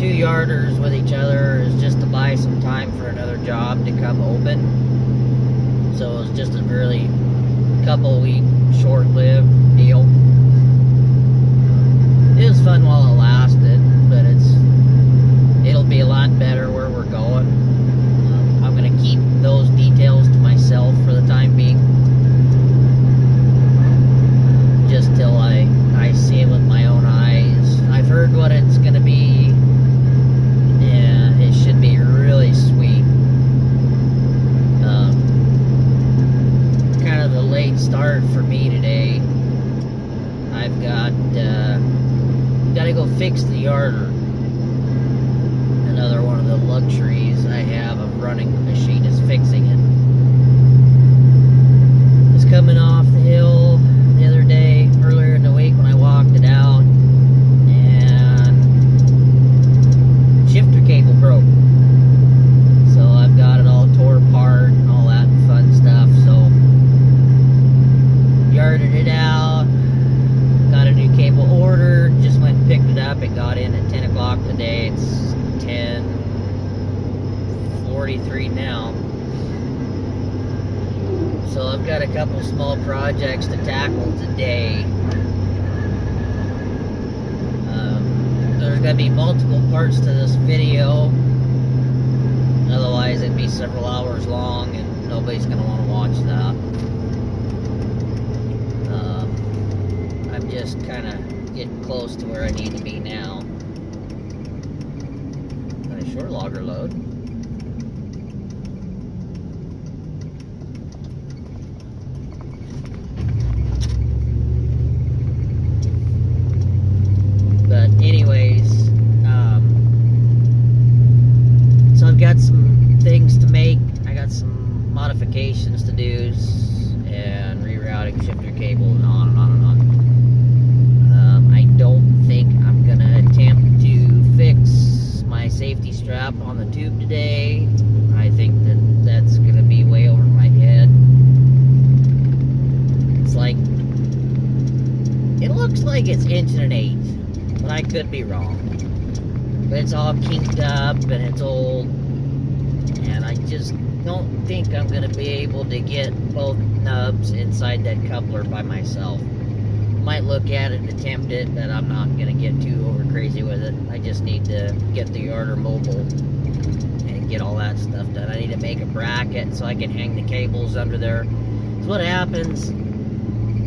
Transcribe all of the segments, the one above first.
two yarders with each other is just to buy some time for another job to come open. So it was just a really couple week short-lived deal. It was fun while it lasted, but it'll be a lot better where we're going. I'm going to keep those details to myself for the time being, just till I see it with my own eyes. I've heard what it's going to be, and it should be really sweet. Kind of a late start for me today. I've got to go fix the yarder. Another one of the luxuries I have of running the machine is fixing it. It's coming off the hill the other day, earlier in the week when I walked it out, and shifter cable broke. So I've got it all tore apart and all that fun stuff. So yarded it out, got a new cable ordered, just went and picked it up. It got in at 10 o'clock today. It's 10:43 now. So I've got a couple small projects to tackle today. There's going to be multiple parts to this video. Otherwise it'd be several hours long and nobody's going to want to watch that. I'm just kind of getting close to where I need to be now. Got a short logger load. But anyways, so I've got some things to make. I got some modifications to do and rerouting shifter cable and on and on and on. I don't think I'm gonna attempt to fix my safety strap on the tube today. I think that's gonna be way over my head. It's like, it looks like it's 1 1/8, but I could be wrong. But it's all kinked up and it's old, and I just don't think I'm gonna be able to get both nubs inside that coupler by myself. Might look at it and attempt it, but I'm not gonna get too over crazy with it. I just need to get the yarder mobile and get all that stuff done. I need to make a bracket so I can hang the cables under there. So what happens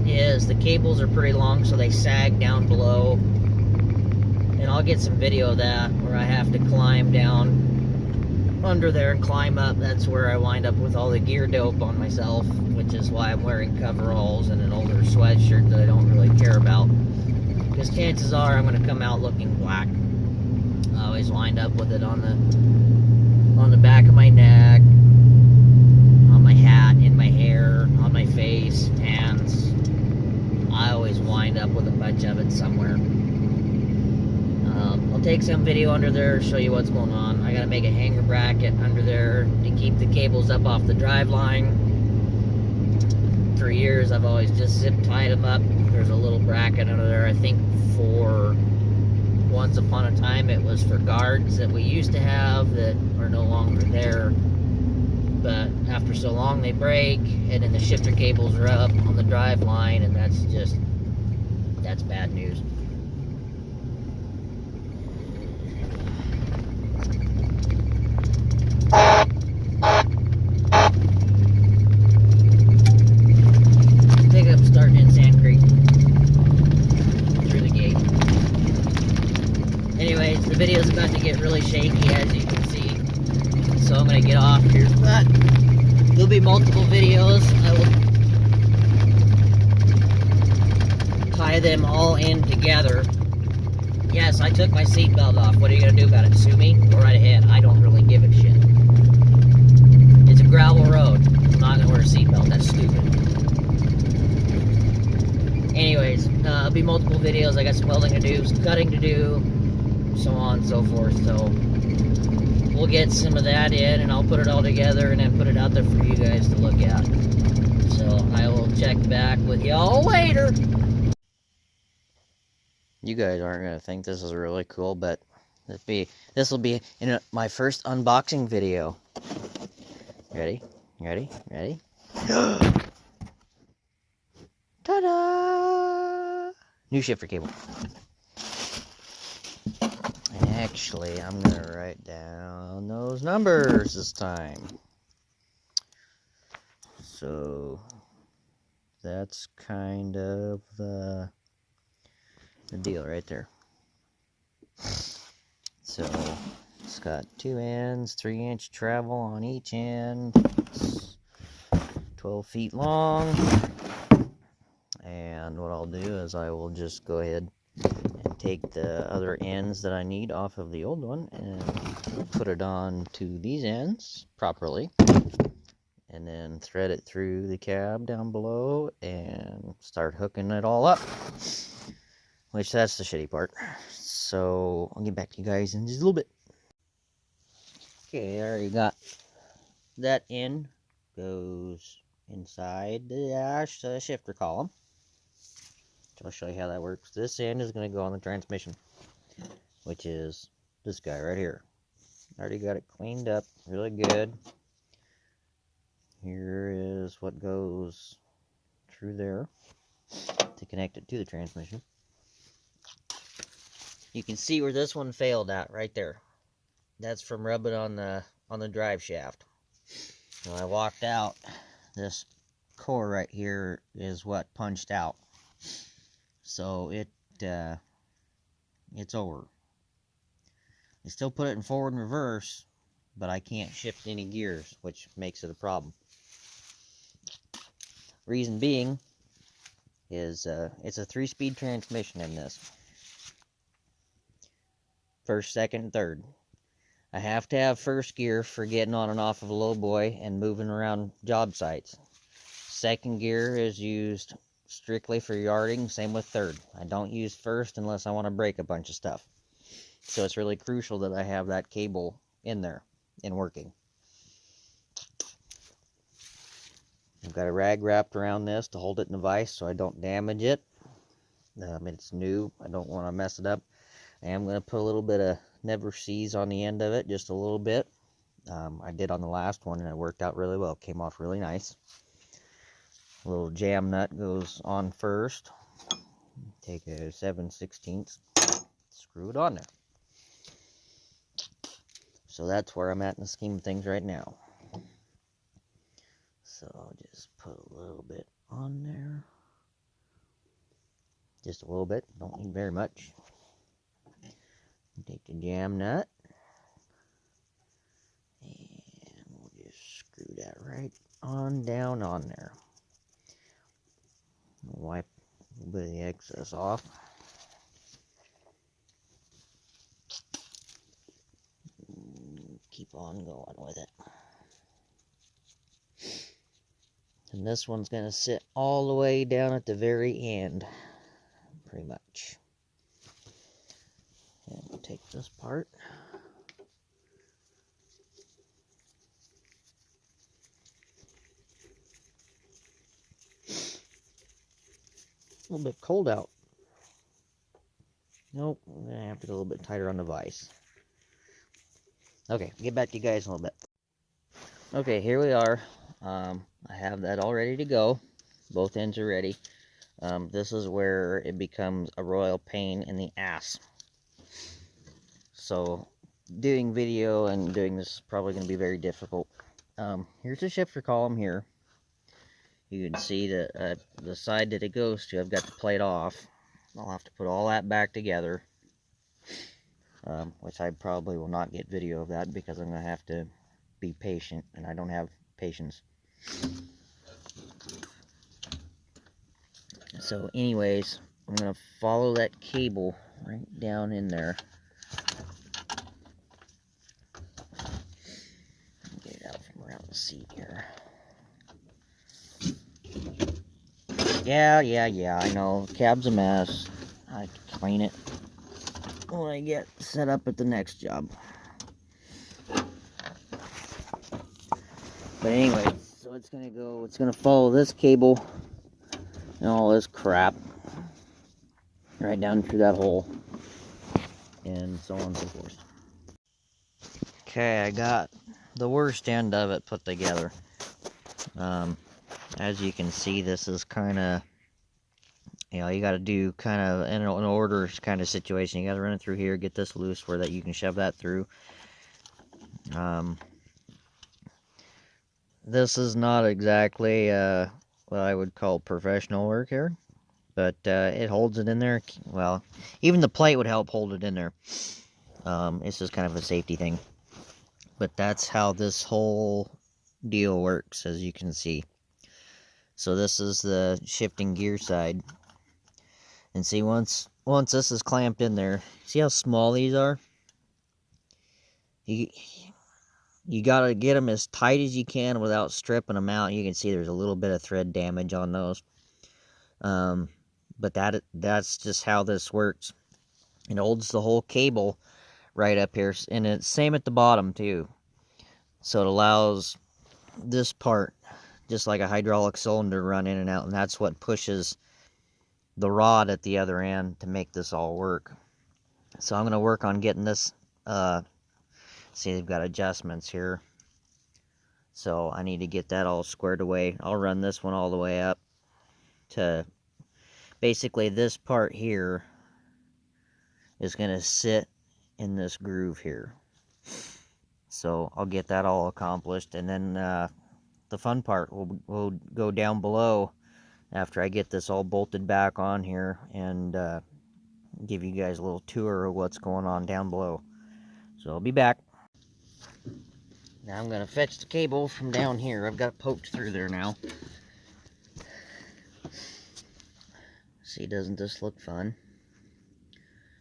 is the cables are pretty long, so they sag down below, and I'll get some video of that where I have to climb down under there and climb up. That's where I wind up with all the gear dope on myself, which is why I'm wearing coveralls and an older sweatshirt that I don't really care about, because chances are I'm going to come out looking black. I always wind up with it on the back of my neck, on my hat, in my hair, on my face, hands. I always wind up with a bunch of it somewhere. I'll take some video under there, show you what's going on. I gotta make a hanger bracket under there to keep the cables up off the drive line. For years I've always just zip tied them up. There's a little bracket under there. I think for once upon a time it was for guards that we used to have that are no longer there. But after so long they break, and then the shifter cables are up on the drive line, and that's bad news. Pickup starting in Sand Creek through the gate. Anyways, the video's about to get really shaky, as you can see, so I'm gonna get off here. But there'll be multiple videos. I will tie them all in together. Yes, I took my seatbelt off. What are you gonna do about it? Sue me? Go right ahead. I don't really give a shit. It's a gravel road. I'm not gonna wear a seatbelt. That's stupid. Anyways, there'll be multiple videos. I got some welding to do, some cutting to do, so on and so forth. So we'll get some of that in, and I'll put it all together and then put it out there for you guys to look at. So I will check back with y'all later. You guys aren't going to think this is really cool, but This will be in my first unboxing video. Ready? Ready? Ready? Ta-da! New shifter cable. Actually, I'm gonna write down those numbers this time. So that's kind of the deal right there. So it's got 2 ends, 3-inch travel on each end. It's 12 feet long. And what I'll do is I will just go ahead and take the other ends that I need off of the old one and put it on to these ends properly. And then thread it through the cab down below and start hooking it all up. Which, that's the shitty part. So I'll get back to you guys in just a little bit. Okay, I already got that in. Goes inside the dash, the shifter column. So I'll show you how that works. This end is going to go on the transmission, which is this guy right here. Already got it cleaned up really good. Here is what goes through there to connect it to the transmission. You can see where this one failed at right there. That's from rubbing on the drive shaft. When I walked out, this core right here is what punched out. So it's over. I still put it in forward and reverse, but I can't shift any gears, which makes it a problem. Reason being is it's a 3-speed transmission in this. First, second, and third. I have to have first gear for getting on and off of a low boy and moving around job sites. Second gear is used strictly for yarding, same with third. I don't use first unless I want to break a bunch of stuff. So it's really crucial that I have that cable in there and working. I've got a rag wrapped around this to hold it in the vise so I don't damage it. It's new. I don't want to mess it up. I am going to put a little bit of Never Seas on the end of it, just a little bit. I did on the last one and it worked out really well. It came off really nice. A little jam nut goes on first. Take a 7/16, screw it on there. So that's where I'm at in the scheme of things right now. So I'll just put a little bit on there. Just a little bit, don't need very much. Take the jam nut. And we'll just screw that right on down on there. Wipe a little bit of the excess off. Keep on going with it. And this one's going to sit all the way down at the very end, pretty much. And we'll take this part. A little bit cold out. Nope, I'm going to have to go a little bit tighter on the vise. Okay, get back to you guys in a little bit. Okay, here we are. I have that all ready to go. Both ends are ready. This is where it becomes a royal pain in the ass. So, doing video and doing this is probably going to be very difficult. Here's the shifter column here. You can see the side that it goes to, I've got the plate off. I'll have to put all that back together. Which I probably will not get video of that because I'm going to have to be patient, and I don't have patience. So anyways, I'm going to follow that cable right down in there. Get it out from around the seat here. Yeah, I know. Cab's a mess. I have to clean it when I get set up at the next job. But anyway, so it's gonna follow this cable and all this crap right down through that hole. and so on and so forth. Okay, I got the worst end of it put together. As you can see, this is kind of, you got to do kind of in an order kind of situation. You got to run it through here, get this loose where that you can shove that through. This is not exactly what I would call professional work here, but it holds it in there. Well, even the plate would help hold it in there. It's just kind of a safety thing. But that's how this whole deal works, as you can see. So this is the shifting gear side. And see, once this is clamped in there, see how small these are? You gotta get them as tight as you can without stripping them out. You can see there's a little bit of thread damage on those. But that's just how this works. It holds the whole cable right up here, and it's same at the bottom too. So it allows this part, just like a hydraulic cylinder, to run in and out, and that's what pushes the rod at the other end to make this all work. So I'm going to work on getting this, see, they've got adjustments here, so I need to get that all squared away. I'll run this one all the way up to, basically this part here is going to sit in this groove here. So I'll get that all accomplished, and then the fun part will go down below after I get this all bolted back on here, and give you guys a little tour of what's going on down below. So I'll be back. Now I'm going to fetch the cable from down here. I've got it poked through there now. See, doesn't this look fun?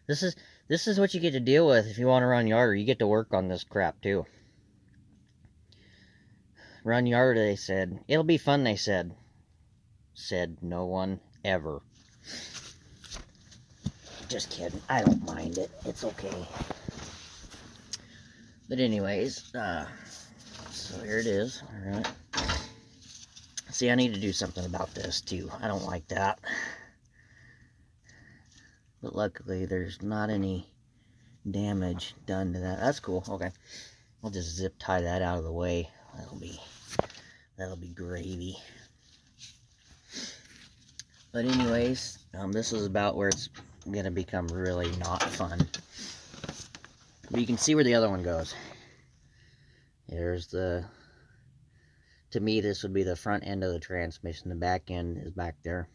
This is what you get to deal with if you want to run yarder. You get to work on this crap too. Run yarder, they said. It'll be fun, they said. Said no one ever. Just kidding. I don't mind it. It's okay. But anyways, so here it is. Alright. See, I need to do something about this too. I don't like that. But luckily, there's not any damage done to that. That's cool. Okay. I'll just zip tie that out of the way. That'll be gravy. But anyways, this is about where it's going to become really not fun. But you can see where the other one goes. There's the, to me, this would be the front end of the transmission. The back end is back there.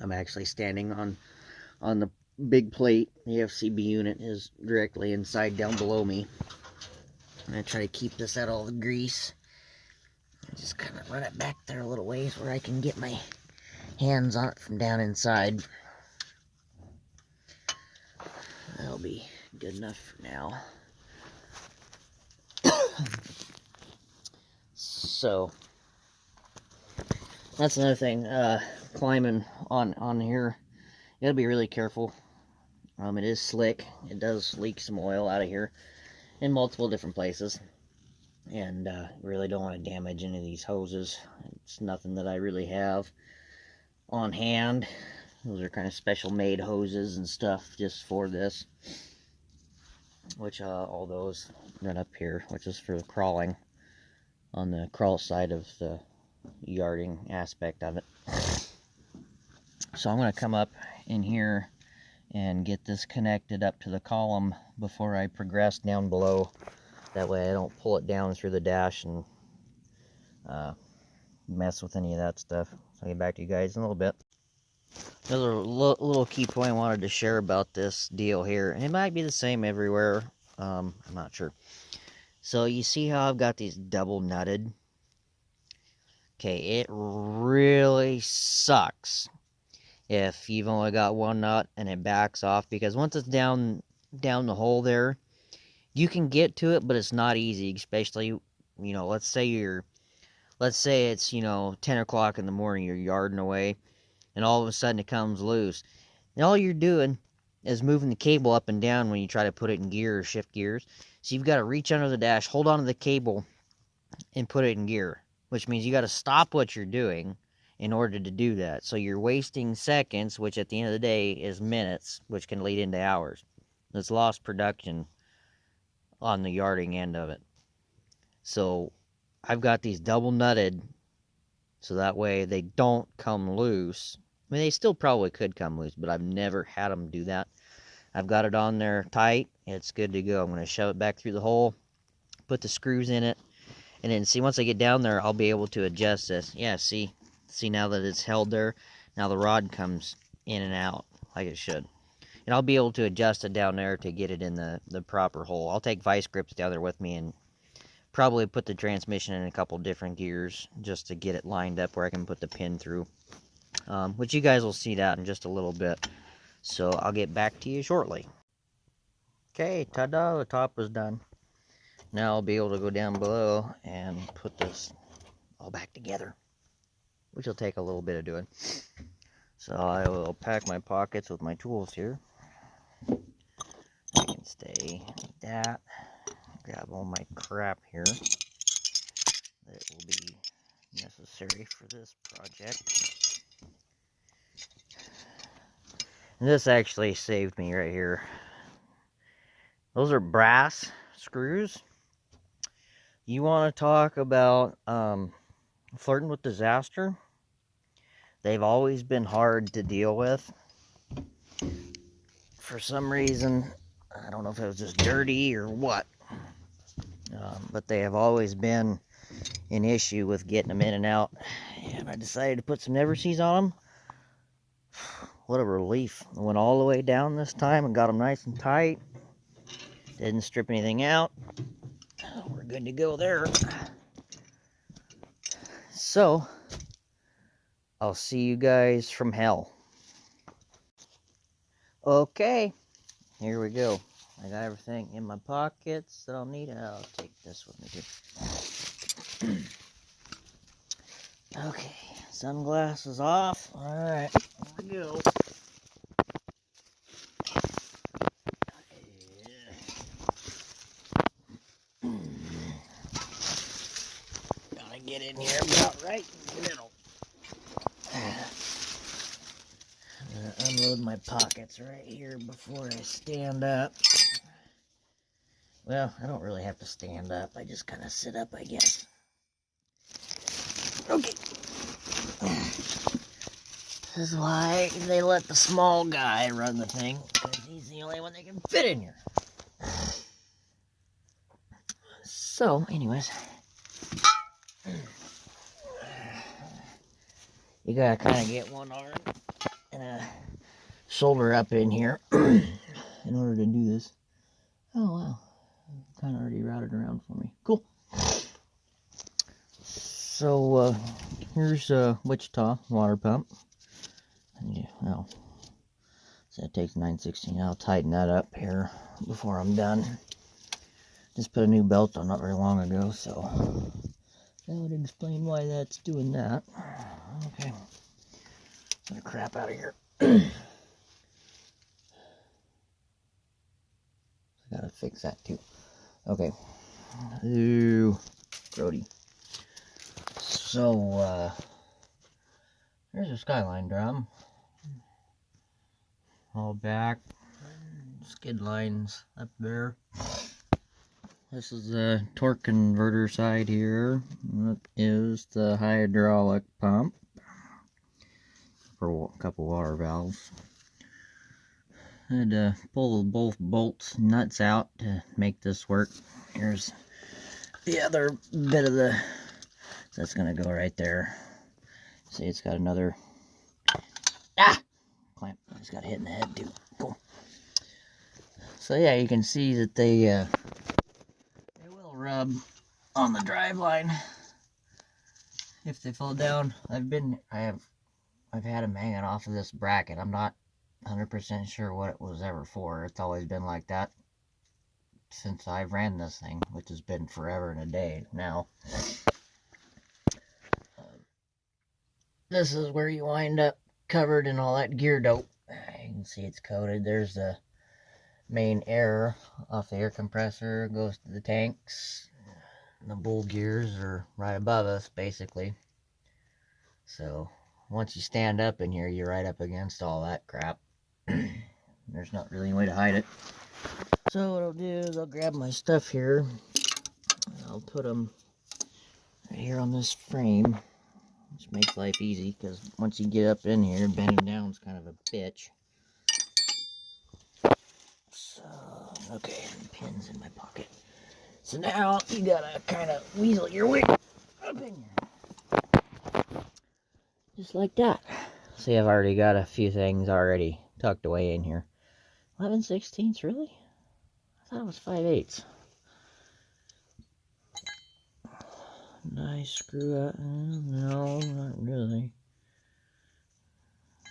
I'm actually standing on the big plate. The FCB unit is directly inside down below me. I'm going to try to keep this out of all the grease. Just kind of run it back there a little ways where I can get my hands on it from down inside. That'll be good enough for now. So that's another thing, climbing on here, you gotta be really careful. It is slick. It does leak some oil out of here in multiple different places, and really don't want to damage any of these hoses. It's nothing that I really have on hand. Those are kind of special made hoses and stuff just for this, which all those run up here, which is for the crawling, on the crawl side of the yarding aspect of it. So I'm going to come up in here and get this connected up to the column before I progress down below. That way I don't pull it down through the dash and mess with any of that stuff. So I'll get back to you guys in a little bit. Another little key point I wanted to share about this deal here, and it might be the same everywhere, I'm not sure. So you see how I've got these double nutted? Okay, it really sucks if you've only got one nut and it backs off, because once it's down the hole there, you can get to it, but it's not easy, especially, let's say it's, 10 o'clock in the morning, you're yarding away, and all of a sudden it comes loose. And all you're doing is moving the cable up and down when you try to put it in gear or shift gears. So you've got to reach under the dash, hold on to the cable, and put it in gear, which means you got to stop what you're doing in order to do that. So you're wasting seconds, which at the end of the day is minutes, which can lead into hours. that's lost production on the yarding end of it. So I've got these double nutted so that way they don't come loose. I mean, they still probably could come loose, but I've never had them do that. I've got it on there tight. It's good to go. I'm going to shove it back through the hole, put the screws in it, and then see, once I get down there, I'll be able to adjust this. Yeah, see now that it's held there, now the rod comes in and out like it should. And I'll be able to adjust it down there to get it in the proper hole. I'll take vice grips down there with me and probably put the transmission in a couple different gears just to get it lined up where I can put the pin through. Which you guys will see that in just a little bit. So I'll get back to you shortly. Okay, ta-da, the top was done. Now I'll be able to go down below and put this all back together, which will take a little bit of doing. So I will pack my pockets with my tools here. I can stay like that. Grab all my crap here that will be necessary for this project. And this actually saved me right here. Those are brass screws. You want to talk about flirting with disaster? They've always been hard to deal with. For some reason, I don't know if it was just dirty or what, but they have always been an issue with getting them in and out. And I decided to put some Never-Seez on them. What a relief. I went all the way down this time and got them nice and tight. Didn't strip anything out. We're good to go there. So, I'll see you guys from hell. Okay, here we go. I got everything in my pockets that I'll need. I'll take this with me too. Okay, sunglasses off. Alright, here we go. Gotta get in here about right in the middle. I'm gonna unload my pockets right here before I stand up. Well, I don't really have to stand up. I just kind of sit up, I guess. Okay. This is why they let the small guy run the thing, because he's the only one that can fit in here. So, anyways, you gotta kind of get one arm and a shoulder up in here in order to do this. Oh, wow. Kind of already routed around for me. Cool. So, here's a Wichita water pump. And yeah, well, so it takes 9/16. I'll tighten that up here before I'm done. Just put a new belt on not very long ago, so that would explain why that's doing that. Okay. Get the crap out of here. I gotta fix that too. Okay. Ooh, grody. So, there's a Skyline drum. All back. Skid lines up there. This is the torque converter side here. That is the hydraulic pump for a couple water valves. I had to pull both bolts nuts out to make this work. Here's the other bit of the, so that's gonna go right there. See, it's got another clamp. I just got hit in the head too. Cool. So yeah, you can see that they will rub on the drive line if they fall down. I've had them hanging off of this bracket. I'm not 100% sure what it was ever for. It's always been like that since I've ran this thing, which has been forever and a day now. This is where you wind up covered in all that gear dope. You can see it's coated. There's the main air off the air compressor, goes to the tanks. The bull gears are right above us, basically. So once you stand up in here, you're right up against all that crap. There's not really any way to hide it. So what I'll do is I'll grab my stuff here. I'll put them right here on this frame. Which makes life easy, because once you get up in here, bending down is kind of a bitch. So, okay, pins in my pocket. So now you gotta kind of weasel your way up in here. Just like that. See, I've already got a few things already tucked away in here. 11/16, really? I thought it was 5/8. Nice screw out. No, not really.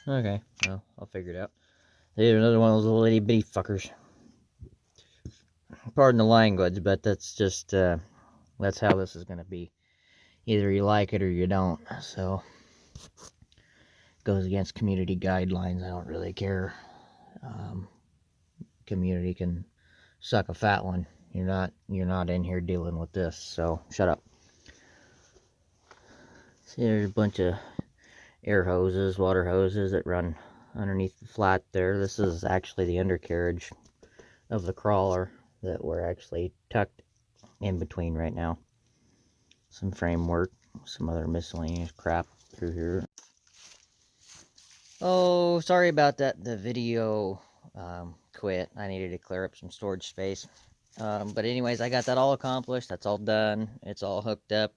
Okay, well, I'll figure it out. There's another one of those little itty bitty fuckers. Pardon the language, but that's just, that's how this is going to be. Either you like it or you don't. So, it goes against community guidelines. I don't really care. Community can suck a fat one. You're not in here dealing with this, so shut up. See, there's a bunch of air hoses, water hoses that run underneath the flat there. This is actually the undercarriage of the crawler that we're actually tucked in between right now. Some framework, some other miscellaneous crap through here. Oh, sorry about that. The video quit. I needed to clear up some storage space. But anyways, I got that all accomplished. That's all done. It's all hooked up.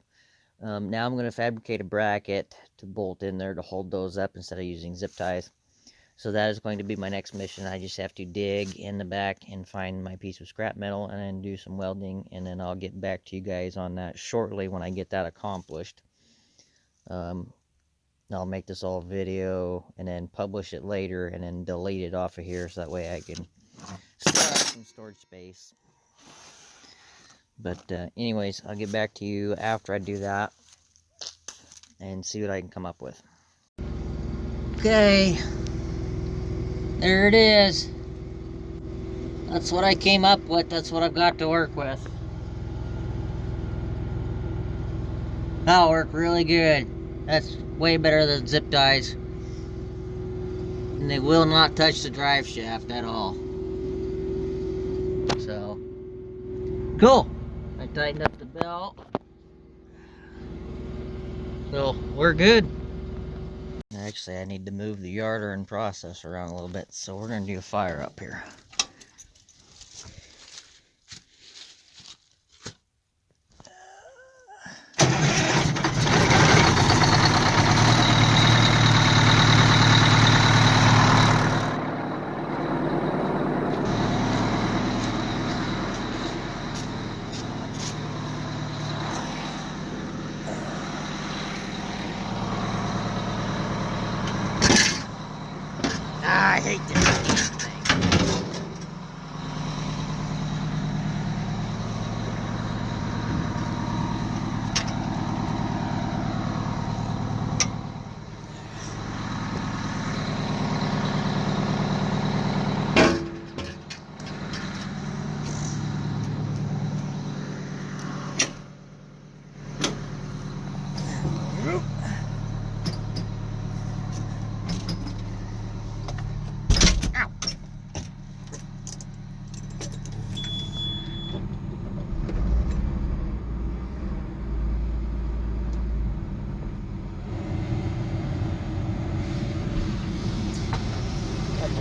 Now I'm going to fabricate a bracket to bolt in there to hold those up instead of using zip ties. So that is going to be my next mission. I just have to dig in the back and find my piece of scrap metal and then do some welding. And then I'll get back to you guys on that shortly when I get that accomplished. I'll make this all video and then publish it later and then delete it off of here so that way I can start some storage space. But anyways, I'll get back to you after I do that and see what I can come up with. Okay, there it is. That's what I came up with. That's what I've got to work with. That'll work really good. That's way better than zip ties. And they will not touch the drive shaft at all. So, cool. I tightened up the belt. So, we're good. Actually, I need to move the yarder and process around a little bit. So, we're going to do a fire up here. I hate this thing.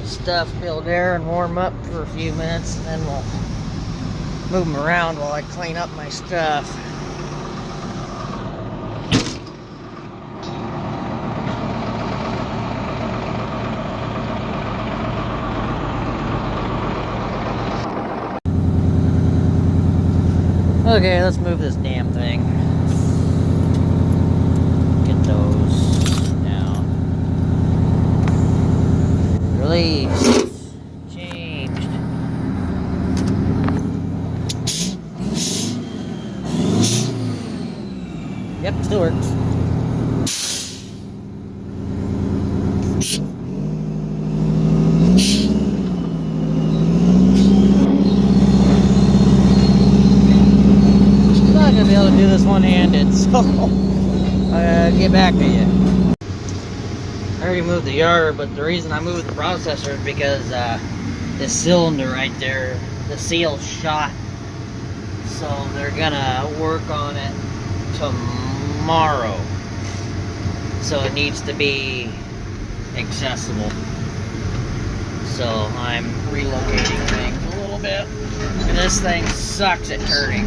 Stuff build air and warm up for a few minutes, and then we'll move them around while I clean up my stuff. Okay, let's move this damn thing. Get those down. Release. Changed. Yep, still works. I'm not gonna be able to do this one-handed, so I'll get back to you. I already moved the yarder, but the reason I moved the processor is because this cylinder right there, the seal shot. So they're gonna work on it tomorrow. So it needs to be accessible. So I'm relocating things a little bit. And this thing sucks at turning.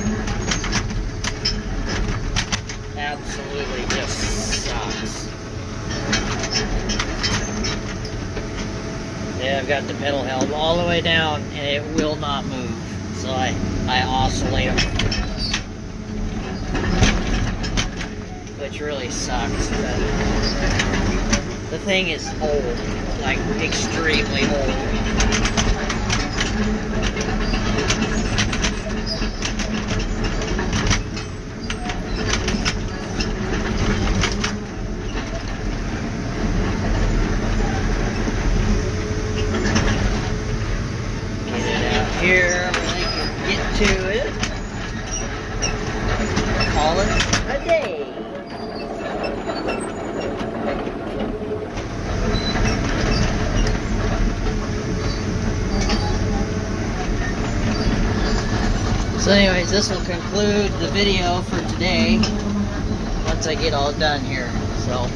Absolutely just sucks. Yeah, I've got the pedal held all the way down and it will not move. So I oscillate them. Which really sucks. But the thing is old, like extremely old. Here, I can get to it. Call it a day. So anyways, this will conclude the video for today once I get all done here. So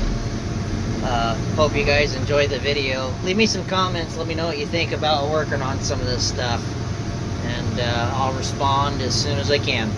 hope you guys enjoyed the video. Leave me some comments, let me know what you think about working on some of this stuff. And I'll respond as soon as I can.